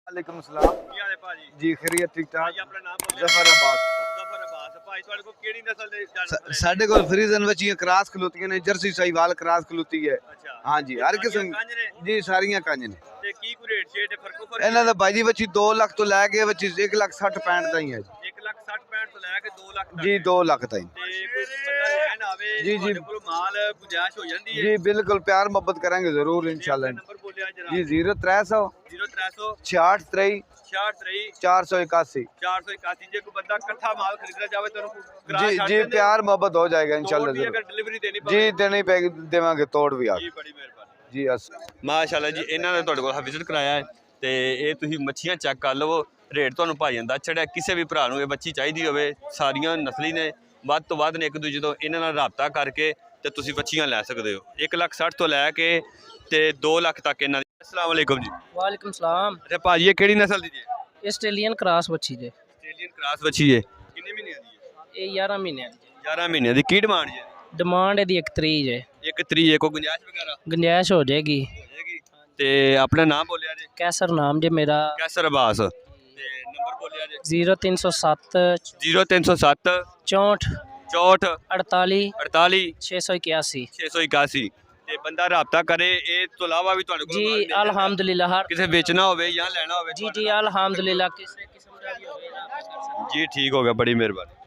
वालेकुम सलाम ਕੀ ਹਾਲ ਹੈ ਭਾਜੀ जी खैरियत ठीक ठाक ਭਾਜੀ ਆਪਣਾ ਨਾਮ ਬੋਲਿਓ जफर अब्बास ਜ਼ਫਰ ਅਬਾਸ ਭਾਈ ਤੁਹਾਡੇ ਕੋਲ ਕਿਹੜੀ ਨਸਲ ਦੇ ਜਾਨਵਰ ਨੇ साढ़े को फ्रीजन बच्चियां क्रॉस खलोतियां ने जर्सी साहिवाल क्रॉस खलोती है ਅੱਛਾ हाँ जी हर ਸਾਰੀਆਂ किस्म ਕੰਝ ਨੇ जी सारियां कंज ने ਤੇ ਕੀ ਕੋਈ ਰੇਟ ਸ਼ੇਟ ਫਰਕੋ ਫਰਕ ਇਹਨਾਂ ਦਾ ਬਾਈ ਜੀ ਬੱਚੀ 2 ਲੱਖ ਤੋਂ ਲੈ ਕੇ ਬੱਚੀ 1 ਲੱਖ 60 65 ਤਾਈਂ ਹੈ ਜੀ 1 ਲੱਖ 60 65 ਤੋਂ ਲੈ ਕੇ 2 ਲੱਖ ਤੱਕ ਜੀ 2 ਲੱਖ ਤਾਈਂ ਤੇ ਕੋਈ ਬੰਦਾ ਲੈਣ ਆਵੇ ਜੀ, ਜੀ। ਤੁਹਾਡੇ ਕੋਲ ਮਾਲ ਗੁੰਜਾਇਸ਼ ਹੋ ਜਾਂਦੀ ਹੈ जी बिल्कुल प्यार मोहब्बत करेंगे जरूर इंशाल्लाह ਨੰਬਰ ਬੋਲਿਆ ਜਰਾ जी 0300 0300 66 63 481 481 ਜੇ ਕੋਈ ਬੰਦਾ ਇਕੱਠਾ ਮਾਲ ਖਰੀਦਣਾ ਚਾਹਵੇ ਤਾਂ ਉਹਨੂੰ ਕਰਾ जी ਛੱਡ जी ਦਿੰਦੇ प्यार मोहब्बत हो जाएगा ਤੋੜ इंशाल्लाह ਵੀ जरूर ਅਗਰ ਡਿਲੀਵਰੀ ਦੇਣੀ जी ਪਵੇ देने पे देवांगे तोड़ भी आ ਜੀ ਬੜੀ ਮਿਹਰਬਾਨੀ जी अस ਮਾਸ਼ਾਅੱਲਾ ਜੀ ਇਹਨਾਂ ਨੇ ਤੁਹਾਡੇ ਕੋਲ ਵਿਜ਼ਿਟ ਕਰਾਇਆ ਹੈ ਤੇ ਇਹ ਤੁਸੀਂ ਮੱਛੀਆਂ ਚੈੱਕ ਕਰ ਲਵੋ ਰੇਟ ਤੁਹਾਨੂੰ ਭਾਈ ਜਾਂਦਾ ਛੜਿਆ ਕਿਸੇ ਵੀ ਭਰਾ ਨੂੰ ਇਹ ਬੱਚੀ ਚਾਹੀਦੀ ਹੋਵੇ ਸਾਰੀਆਂ ਨਸਲੀ ਨੇ ਵੱਧ ਤੋਂ ਵੱਧ ਨੇ ਇੱਕ ਦੂਜੇ ਤੋਂ ਇਹਨਾਂ ਨਾਲ ਰਾਬਤਾ ਕਰਕੇ ਤੇ ਤੁਸੀਂ ਬੱਚੀਆਂ ਲੈ ਸਕਦੇ ਹੋ 1 ਲੱਖ 60 ਤੋਂ ਲੈ ਕੇ ਤੇ 2 ਲੱਖ ਤੱਕ ਇਹਨਾਂ ਦੀ ਅਸਲਾਮ ਵਾਲੇਕੁਮ ਜੀ वालेकुम सलाम। ਅੱਛਾ ਭਾਜੀ ਇਹ ਕਿਹੜੀ ਨਸਲ ਦੀ ਜੀ ਆਸਟ੍ਰੇਲੀਅਨ ਕ੍ਰਾਸ ਬੱਚੀ ਜੇ ਆਸਟ੍ਰੇਲੀਅਨ ਕ੍ਰਾਸ ਬੱਚੀ ਹੈ ਕਿੰਨੇ ਮਹੀਨਿਆਂ ਦੀ ਹੈ ਇਹ 11 ਮਹੀਨਿਆਂ ਦੀ 11 ਮਹੀਨਿਆਂ ਦੀ ਕੀ ਡਿਮਾਂਡ ਜੀ ਡਿਮਾਂਡ ਇਹਦੀ 1 ਤਰੀਕ ਜੇ ਇੱਕ ਤਰੀਕ ਹੈ ਕੋਈ ਗੁੰਜਾਇਸ਼ ਵਗੈਰਾ ਗੁੰਜਾਇਸ਼ ਹੋ ਜਾਏਗੀ। ਹੋ ਜਾਏਗੀ ਤੇ ਆਪਣਾ ਨਾਮ ਬੋਲਿਆ ਜੀ ਕੈਸਰ ਨਾਮ ਜੇ ਮੇਰਾ ਕੈਸਰ ਅਬਾਸ ਤੇ ਨੰਬਰ ਬੋਲਿਆ ਜੀ 0307 0307 64 64 48 48 681 681 ਤੇ ਬੰਦਾ ਰਾਬਤਾ ਕਰੇ ਇਹ ਤੋਂ ਇਲਾਵਾ ਵੀ ਤੁਹਾਡੇ ਕੋਲ ਮਾਲ ਜੀ ਮਿਲ ਜਾਂਦਾ। ਅਲਹਮਦੁਲਿਲਾ ਹਰ ਕਿਸੇ ਵੇਚਣਾ ਹੋਵੇ ਜਾਂ ਲੈਣਾ ਹੋਵੇ ਜੀ ਜੀ ਅਲਹਮਦੁਲਿਲਾ ਕਿਸੇ ਕਿਸਮ ਦਾ ਵੀ ਹੋਵੇ ਨਾ ਜੀ ਠੀਕ ਹੋ ਗਿਆ ਬੜੀ ਮਿਹਰਬਾਨੀ